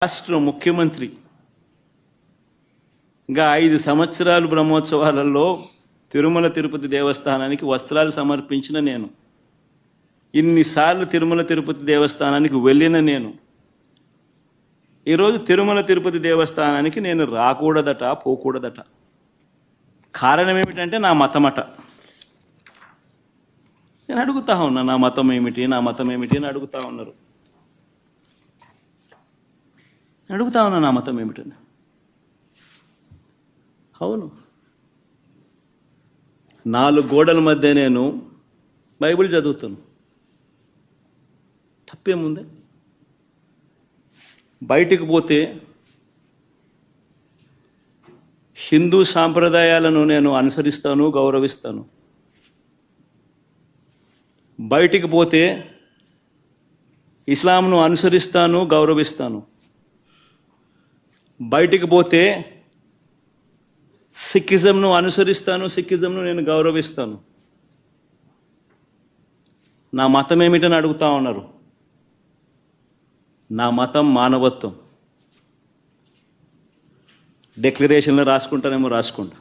రాష్ట్ర ముఖ్యమంత్రిగా 5 సంవత్సరాలు బ్రహ్మోత్సవాలలో తిరుమల తిరుపతి దేవస్థానానికి వస్త్రాలు సమర్పించిన నేను, ఇన్నిసార్లు తిరుమల తిరుపతి దేవస్థానానికి వెళ్ళిన నేను, ఈరోజు తిరుమల తిరుపతి దేవస్థానానికి నేను రాకూడదట, పోకూడదట. కారణం ఏమిటంటే నా మతమట. నేను అడుగుతా ఉన్నా, నా మతం ఏమిటి, నా మతం ఏమిటి అని అడుగుతా ఉన్నారు. అడుగుతా ఉన్నా నా మతం ఏమిటని. అవును, 4 గోడల మధ్య నేను బైబిల్ చదువుతాను, తప్పేముంది? బయటికి పోతే హిందూ సాంప్రదాయాలను నేను అనుసరిస్తాను, గౌరవిస్తాను. బయటికి పోతే ఇస్లాంను అనుసరిస్తాను, గౌరవిస్తాను. బయటికి పోతే సిక్కిజంను అనుసరిస్తాను, సిక్కిజంను నేను గౌరవిస్తాను. నా మతం ఏమిటని అడుగుతా ఉన్నారు. నా మతం మానవత్వం. డిక్లరేషన్లో రాసుకుంటానేమో రాసుకుంటా.